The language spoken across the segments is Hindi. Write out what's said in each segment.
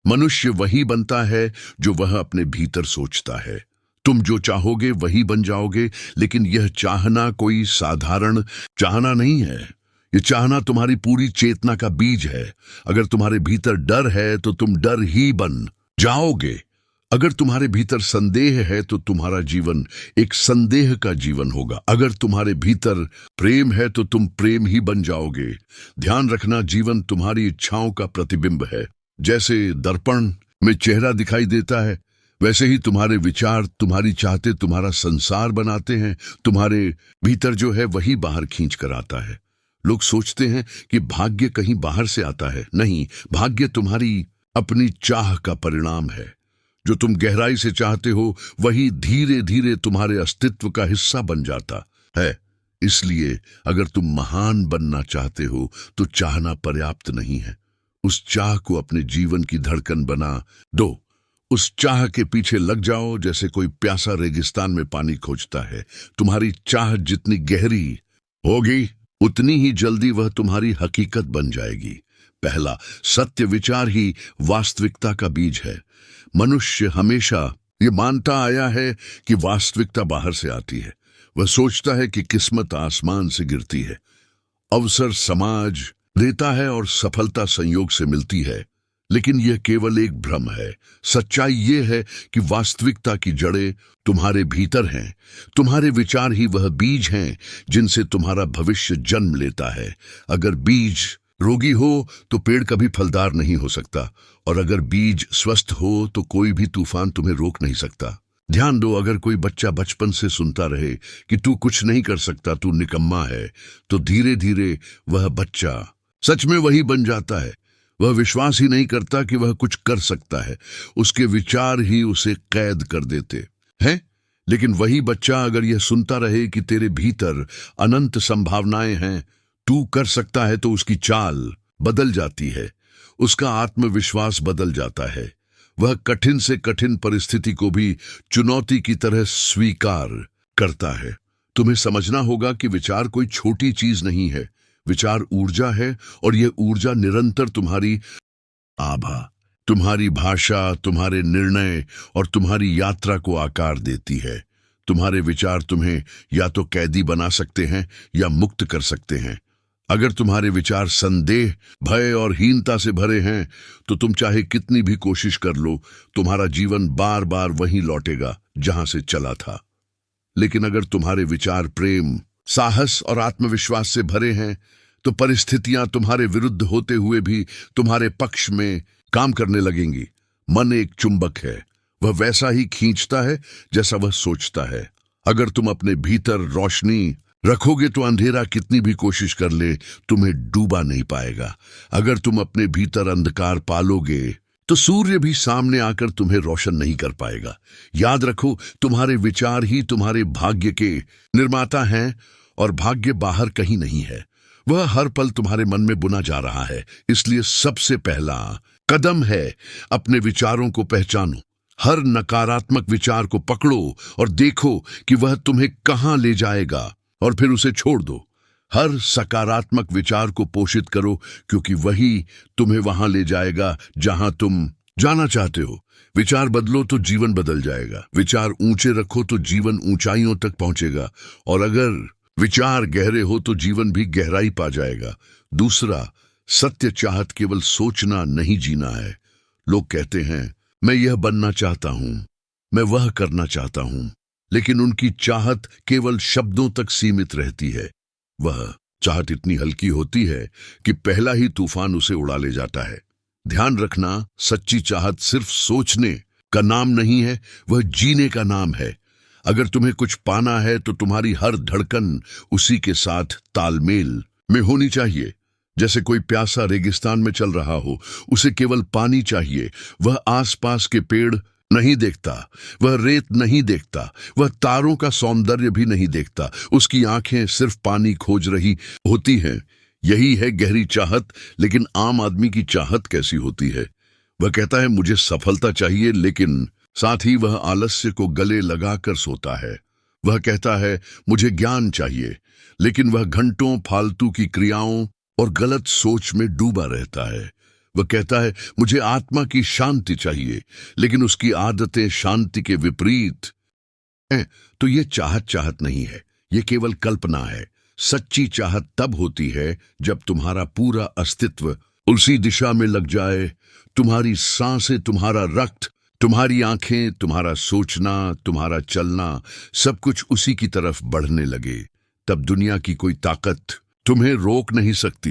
मनुष्य वही बनता है जो वह अपने भीतर सोचता है। तुम जो चाहोगे वही बन जाओगे, लेकिन यह चाहना कोई साधारण चाहना नहीं है। यह चाहना तुम्हारी पूरी चेतना का बीज है। अगर तुम्हारे भीतर डर है तो तुम डर ही बन जाओगे। अगर तुम्हारे भीतर संदेह है तो तुम्हारा जीवन एक संदेह का जीवन होगा। अगर तुम्हारे भीतर प्रेम है तो तुम प्रेम ही बन जाओगे। ध्यान रखना, जीवन तुम्हारी इच्छाओं का प्रतिबिंब है। जैसे दर्पण में चेहरा दिखाई देता है, वैसे ही तुम्हारे विचार तुम्हारी चाहते तुम्हारा संसार बनाते हैं। तुम्हारे भीतर जो है वही बाहर खींच कर आता है। लोग सोचते हैं कि भाग्य कहीं बाहर से आता है। नहीं, भाग्य तुम्हारी अपनी चाह का परिणाम है। जो तुम गहराई से चाहते हो वही धीरे धीरे तुम्हारे अस्तित्व का हिस्सा बन जाता है। इसलिए अगर तुम महान बनना चाहते हो तो चाहना पर्याप्त नहीं है। उस चाह को अपने जीवन की धड़कन बना दो। उस चाह के पीछे लग जाओ जैसे कोई प्यासा रेगिस्तान में पानी खोजता है। तुम्हारी चाह जितनी गहरी होगी उतनी ही जल्दी वह तुम्हारी हकीकत बन जाएगी। पहला, सत्य विचार ही वास्तविकता का बीज है। मनुष्य हमेशा ये मानता आया है कि वास्तविकता बाहर से आती है। वह सोचता है कि किस्मत आसमान से गिरती है, अवसर समाज देता है और सफलता संयोग से मिलती है। लेकिन यह केवल एक भ्रम है। सच्चाई यह है कि वास्तविकता की जड़ें तुम्हारे भीतर हैं। तुम्हारे विचार ही वह बीज हैं जिनसे तुम्हारा भविष्य जन्म लेता है। अगर बीज रोगी हो तो पेड़ कभी फलदार नहीं हो सकता, और अगर बीज स्वस्थ हो तो कोई भी तूफान तुम्हें रोक नहीं सकता। ध्यान दो, अगर कोई बच्चा बचपन से सुनता रहे कि तू कुछ नहीं कर सकता, तू निकम्मा है, तो धीरे धीरे वह बच्चा सच में वही बन जाता है। वह विश्वास ही नहीं करता कि वह कुछ कर सकता है। उसके विचार ही उसे कैद कर देते हैं। लेकिन वही बच्चा अगर यह सुनता रहे कि तेरे भीतर अनंत संभावनाएं हैं, तू कर सकता है, तो उसकी चाल बदल जाती है। उसका आत्मविश्वास बदल जाता है। वह कठिन से कठिन परिस्थिति को भी चुनौती की तरह स्वीकार करता है। तुम्हें समझना होगा कि विचार कोई छोटी चीज नहीं है। विचार ऊर्जा है, और यह ऊर्जा निरंतर तुम्हारी आभा, तुम्हारी भाषा, तुम्हारे निर्णय और तुम्हारी यात्रा को आकार देती है। तुम्हारे विचार तुम्हें या तो कैदी बना सकते हैं या मुक्त कर सकते हैं। अगर तुम्हारे विचार संदेह, भय और हीनता से भरे हैं तो तुम चाहे कितनी भी कोशिश कर लो, तुम्हारा जीवन बार बार वहीं लौटेगा जहां से चला था। लेकिन अगर तुम्हारे विचार प्रेम, साहस और आत्मविश्वास से भरे हैं तो परिस्थितियां तुम्हारे विरुद्ध होते हुए भी तुम्हारे पक्ष में काम करने लगेंगी। मन एक चुंबक है, वह वैसा ही खींचता है जैसा वह सोचता है। अगर तुम अपने भीतर रोशनी रखोगे तो अंधेरा कितनी भी कोशिश कर ले तुम्हें डूबा नहीं पाएगा। अगर तुम अपने भीतर अंधकार पालोगे तो सूर्य भी सामने आकर तुम्हें रोशन नहीं कर पाएगा। याद रखो, तुम्हारे विचार ही तुम्हारे भाग्य के निर्माता हैं, और भाग्य बाहर कहीं नहीं है। वह हर पल तुम्हारे मन में बुना जा रहा है। इसलिए सबसे पहला कदम है अपने विचारों को पहचानो। हर नकारात्मक विचार को पकड़ो और देखो कि वह तुम्हें कहां ले जाएगा, और फिर उसे छोड़ दो। हर सकारात्मक विचार को पोषित करो, क्योंकि वही तुम्हें वहां ले जाएगा जहां तुम जाना चाहते हो। विचार बदलो तो जीवन बदल जाएगा। विचार ऊंचे रखो तो जीवन ऊंचाइयों तक पहुंचेगा, और अगर विचार गहरे हो तो जीवन भी गहराई पा जाएगा। दूसरा, सत्य चाहत केवल सोचना नहीं, जीना है। लोग कहते हैं, मैं यह बनना चाहता हूं, मैं वह करना चाहता हूं, लेकिन उनकी चाहत केवल शब्दों तक सीमित रहती है। वह चाहत इतनी हल्की होती है कि पहला ही तूफान उसे उड़ा ले जाता है। ध्यान रखना, सच्ची चाहत सिर्फ सोचने का नाम नहीं है, वह जीने का नाम है। अगर तुम्हें कुछ पाना है तो तुम्हारी हर धड़कन उसी के साथ तालमेल में होनी चाहिए। जैसे कोई प्यासा रेगिस्तान में चल रहा हो, उसे केवल पानी चाहिए। वह आसपास के पेड़ नहीं देखता, वह रेत नहीं देखता, वह तारों का सौंदर्य भी नहीं देखता। उसकी आंखें सिर्फ पानी खोज रही होती हैं। यही है गहरी चाहत। लेकिन आम आदमी की चाहत कैसी होती है? वह कहता है, मुझे सफलता चाहिए, लेकिन साथ ही वह आलस्य को गले लगाकर सोता है। वह कहता है, मुझे ज्ञान चाहिए, लेकिन वह घंटों फालतू की क्रियाओं और गलत सोच में डूबा रहता है। वह कहता है मुझे आत्मा की शांति चाहिए, लेकिन उसकी आदतें शांति के विपरीत हैं। तो ये चाहत चाहत नहीं है, ये केवल कल्पना है। सच्ची चाहत तब होती है जब तुम्हारा पूरा अस्तित्व उसी दिशा में लग जाए। तुम्हारी सांसें, तुम्हारा रक्त, तुम्हारी आंखें, तुम्हारा सोचना, तुम्हारा चलना, सब कुछ उसी की तरफ बढ़ने लगे। तब दुनिया की कोई ताकत तुम्हें रोक नहीं सकती।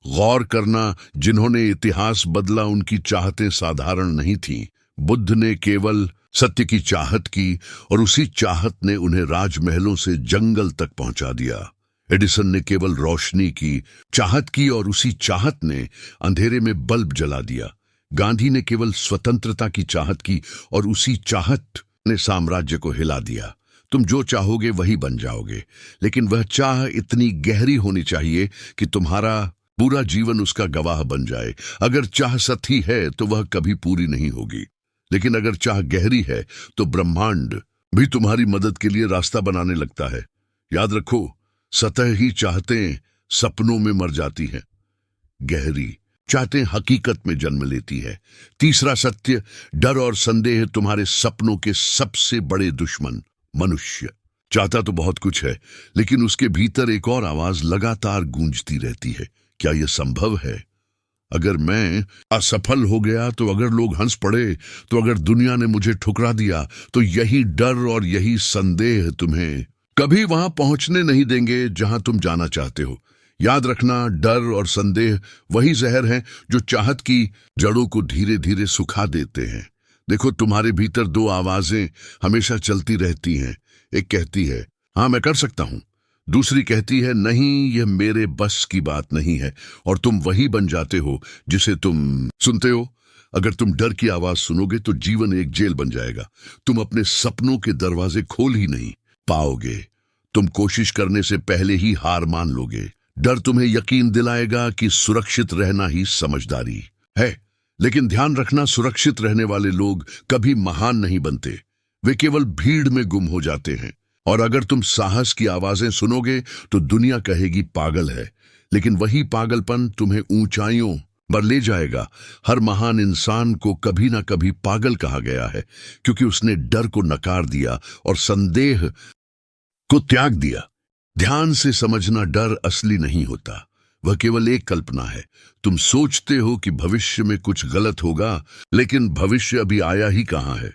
गौर करना, जिन्होंने इतिहास बदला उनकी चाहतें साधारण नहीं थीं। बुद्ध ने केवल सत्य की चाहत की और उसी चाहत ने उन्हें राजमहलों से जंगल तक पहुंचा दिया। एडिसन ने केवल रोशनी की चाहत की और उसी चाहत ने अंधेरे में बल्ब जला दिया। गांधी ने केवल स्वतंत्रता की चाहत की और उसी चाहत ने साम्राज्य को हिला दिया। तुम जो चाहोगे वही बन जाओगे, लेकिन वह चाह इतनी गहरी होनी चाहिए कि तुम्हारा पूरा जीवन उसका गवाह बन जाए। अगर चाह सतही है तो वह कभी पूरी नहीं होगी, लेकिन अगर चाह गहरी है तो ब्रह्मांड भी तुम्हारी मदद के लिए रास्ता बनाने लगता है। याद रखो, सतह ही चाहतें सपनों में मर जाती हैं, गहरी चाहतें हकीकत में जन्म लेती है। तीसरा सत्य, डर और संदेह तुम्हारे सपनों के सबसे बड़े दुश्मन। मनुष्य चाहता तो बहुत कुछ है, लेकिन उसके भीतर एक और आवाज लगातार गूंजती रहती है, क्या यह संभव है? अगर मैं असफल हो गया तो, अगर लोग हंस पड़े तो, अगर दुनिया ने मुझे ठुकरा दिया तो, यही डर और यही संदेह तुम्हें कभी वहां पहुंचने नहीं देंगे जहां तुम जाना चाहते हो। याद रखना, डर और संदेह वही जहर हैं जो चाहत की जड़ों को धीरे धीरे सुखा देते हैं। देखो, तुम्हारे भीतर दो आवाजें हमेशा चलती रहती हैं। एक कहती है हाँ मैं कर सकता हूं, दूसरी कहती है नहीं, यह मेरे बस की बात नहीं है। और तुम वही बन जाते हो जिसे तुम सुनते हो। अगर तुम डर की आवाज सुनोगे तो जीवन एक जेल बन जाएगा। तुम अपने सपनों के दरवाजे खोल ही नहीं पाओगे। तुम कोशिश करने से पहले ही हार मान लोगे। डर तुम्हें यकीन दिलाएगा कि सुरक्षित रहना ही समझदारी है, लेकिन ध्यान रखना, सुरक्षित रहने वाले लोग कभी महान नहीं बनते, वे केवल भीड़ में गुम हो जाते हैं। और अगर तुम साहस की आवाजें सुनोगे तो दुनिया कहेगी पागल है, लेकिन वही पागलपन तुम्हें ऊंचाइयों पर ले जाएगा। हर महान इंसान को कभी ना कभी पागल कहा गया है, क्योंकि उसने डर को नकार दिया और संदेह को त्याग दिया। ध्यान से समझना, डर असली नहीं होता, वह केवल एक कल्पना है। तुम सोचते हो कि भविष्य में कुछ गलत होगा, लेकिन भविष्य अभी आया ही कहां है।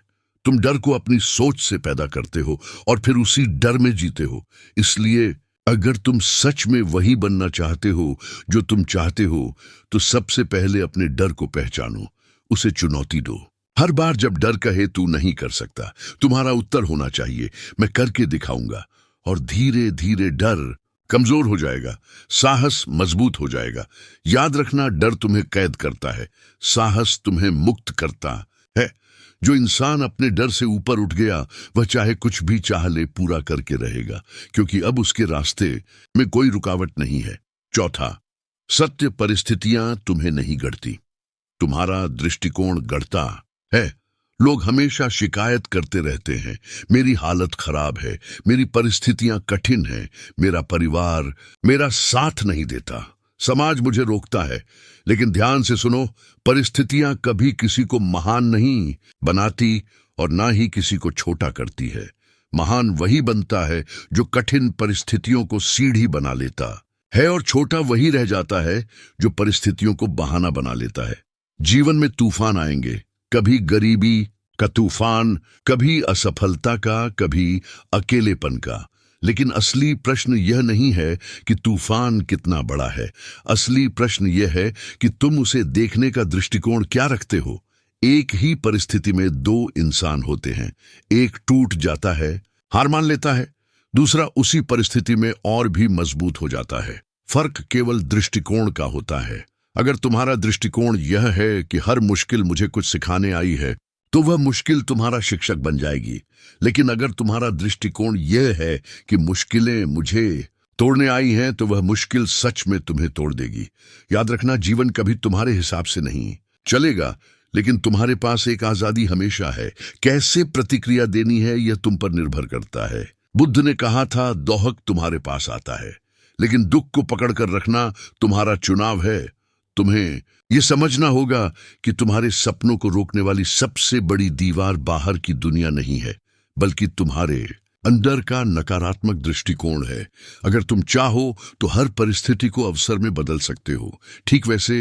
तुम डर को अपनी सोच से पैदा करते हो और फिर उसी डर में जीते हो। इसलिए अगर तुम सच में वही बनना चाहते हो जो तुम चाहते हो, तो सबसे पहले अपने डर को पहचानो, उसे चुनौती दो। हर बार जब डर कहे तू नहीं कर सकता, तुम्हारा उत्तर होना चाहिए मैं करके दिखाऊंगा। और धीरे धीरे डर कमजोर हो जाएगा, साहस मजबूत हो जाएगा। याद रखना, डर तुम्हें कैद करता है, साहस तुम्हें मुक्त करता है। जो इंसान अपने डर से ऊपर उठ गया, वह चाहे कुछ भी चाह ले पूरा करके रहेगा, क्योंकि अब उसके रास्ते में कोई रुकावट नहीं है। चौथा सत्य, परिस्थितियां तुम्हें नहीं गढ़ती, तुम्हारा दृष्टिकोण गढ़ता है। लोग हमेशा शिकायत करते रहते हैं, मेरी हालत खराब है, मेरी परिस्थितियां कठिन हैं, मेरा परिवार मेरा साथ नहीं देता, समाज मुझे रोकता है। लेकिन ध्यान से सुनो, परिस्थितियां कभी किसी को महान नहीं बनाती और ना ही किसी को छोटा करती है। महान वही बनता है जो कठिन परिस्थितियों को सीढ़ी बना लेता है, और छोटा वही रह जाता है जो परिस्थितियों को बहाना बना लेता है। जीवन में तूफान आएंगे, कभी गरीबी का तूफान, कभी असफलता का, कभी अकेलेपन का। लेकिन असली प्रश्न यह नहीं है कि तूफान कितना बड़ा है, असली प्रश्न यह है कि तुम उसे देखने का दृष्टिकोण क्या रखते हो। एक ही परिस्थिति में दो इंसान होते हैं, एक टूट जाता है, हार मान लेता है, दूसरा उसी परिस्थिति में और भी मजबूत हो जाता है। फर्क केवल दृष्टिकोण का होता है। अगर तुम्हारा दृष्टिकोण यह है कि हर मुश्किल मुझे कुछ सिखाने आई है, तो वह मुश्किल तुम्हारा शिक्षक बन जाएगी। लेकिन अगर तुम्हारा दृष्टिकोण यह है कि मुश्किलें मुझे तोड़ने आई हैं, तो वह मुश्किल सच में तुम्हें तोड़ देगी। याद रखना, जीवन कभी तुम्हारे हिसाब से नहीं चलेगा, लेकिन तुम्हारे पास एक आजादी हमेशा है। कैसे प्रतिक्रिया देनी है यह तुम पर निर्भर करता है। बुद्ध ने कहा था, दोहक तुम्हारे पास आता है, लेकिन दुख को पकड़ कर रखना तुम्हारा चुनाव है। तुम्हें यह समझना होगा कि तुम्हारे सपनों को रोकने वाली सबसे बड़ी दीवार बाहर की दुनिया नहीं है, बल्कि तुम्हारे अंदर का नकारात्मक दृष्टिकोण है। अगर तुम चाहो तो हर परिस्थिति को अवसर में बदल सकते हो, ठीक वैसे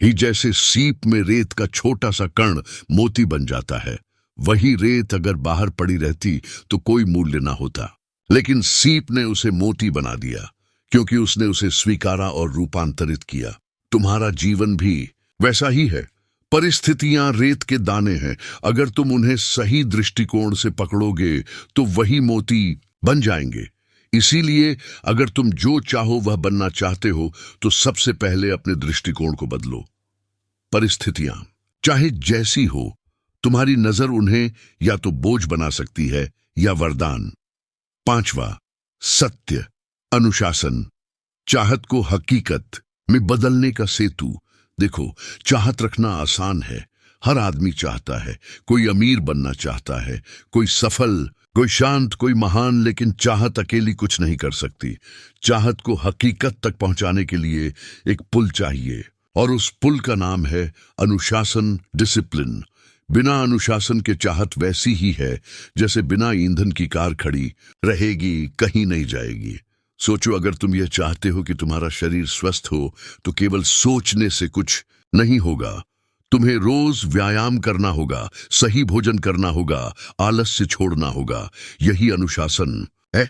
ही जैसे सीप में रेत का छोटा सा कण मोती बन जाता है। वही रेत अगर बाहर पड़ी रहती तो कोई मूल्य ना होता, लेकिन सीप ने उसे मोती बना दिया क्योंकि उसने उसे स्वीकारा और रूपांतरित किया। तुम्हारा जीवन भी वैसा ही है। परिस्थितियां रेत के दाने हैं, अगर तुम उन्हें सही दृष्टिकोण से पकड़ोगे तो वही मोती बन जाएंगे। इसीलिए अगर तुम जो चाहो वह बनना चाहते हो तो सबसे पहले अपने दृष्टिकोण को बदलो। परिस्थितियां चाहे जैसी हो, तुम्हारी नजर उन्हें या तो बोझ बना सकती है या वरदान। पांचवा, सत्य, अनुशासन, चाहत को हकीकत में बदलने का सेतु। देखो, चाहत रखना आसान है, हर आदमी चाहता है। कोई अमीर बनना चाहता है, कोई सफल, कोई शांत, कोई महान, लेकिन चाहत अकेली कुछ नहीं कर सकती। चाहत को हकीकत तक पहुंचाने के लिए एक पुल चाहिए, और उस पुल का नाम है अनुशासन, डिसिप्लिन। बिना अनुशासन के चाहत वैसी ही है जैसे बिना ईंधन की कार खड़ी रहेगी, कहीं नहीं जाएगी। सोचो, अगर तुम यह चाहते हो कि तुम्हारा शरीर स्वस्थ हो तो केवल सोचने से कुछ नहीं होगा। तुम्हें रोज व्यायाम करना होगा, सही भोजन करना होगा, आलस्य छोड़ना होगा। यही अनुशासन है।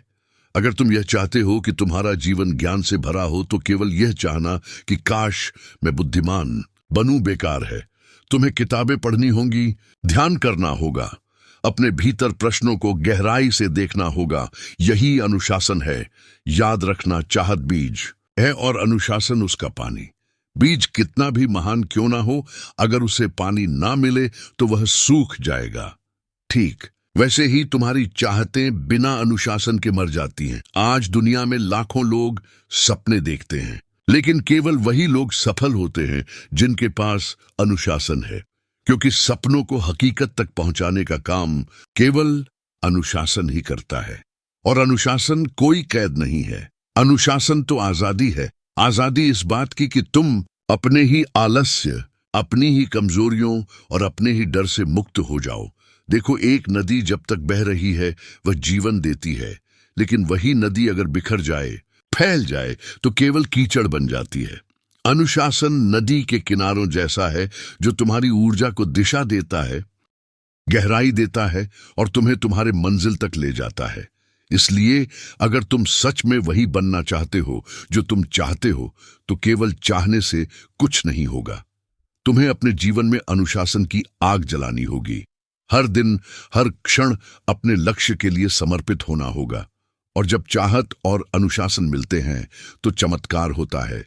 अगर तुम यह चाहते हो कि तुम्हारा जीवन ज्ञान से भरा हो तो केवल यह चाहना कि काश मैं बुद्धिमान बनूं बेकार है। तुम्हें किताबें पढ़नी होंगी, ध्यान करना होगा, अपने भीतर प्रश्नों को गहराई से देखना होगा। यही अनुशासन है। याद रखना, चाहत बीज है और अनुशासन उसका पानी। बीज कितना भी महान क्यों ना हो, अगर उसे पानी ना मिले तो वह सूख जाएगा। ठीक वैसे ही तुम्हारी चाहतें बिना अनुशासन के मर जाती हैं। आज दुनिया में लाखों लोग सपने देखते हैं, लेकिन केवल वही लोग सफल होते हैं जिनके पास अनुशासन है, क्योंकि सपनों को हकीकत तक पहुंचाने का काम केवल अनुशासन ही करता है। और अनुशासन कोई कैद नहीं है। अनुशासन तो आजादी है। आजादी इस बात की कि तुम अपने ही आलस्य, अपनी ही कमजोरियों और अपने ही डर से मुक्त हो जाओ। देखो, एक नदी जब तक बह रही है वह जीवन देती है, लेकिन वही नदी अगर बिखर जाए, फैल जाए, तो केवल कीचड़ बन जाती है। अनुशासन नदी के किनारों जैसा है जो तुम्हारी ऊर्जा को दिशा देता है, गहराई देता है और तुम्हें तुम्हारे मंजिल तक ले जाता है। इसलिए अगर तुम सच में वही बनना चाहते हो जो तुम चाहते हो, तो केवल चाहने से कुछ नहीं होगा। तुम्हें अपने जीवन में अनुशासन की आग जलानी होगी। हर दिन, हर क्षण अपने लक्ष्य के लिए समर्पित होना होगा। और जब चाहत और अनुशासन मिलते हैं तो चमत्कार होता है।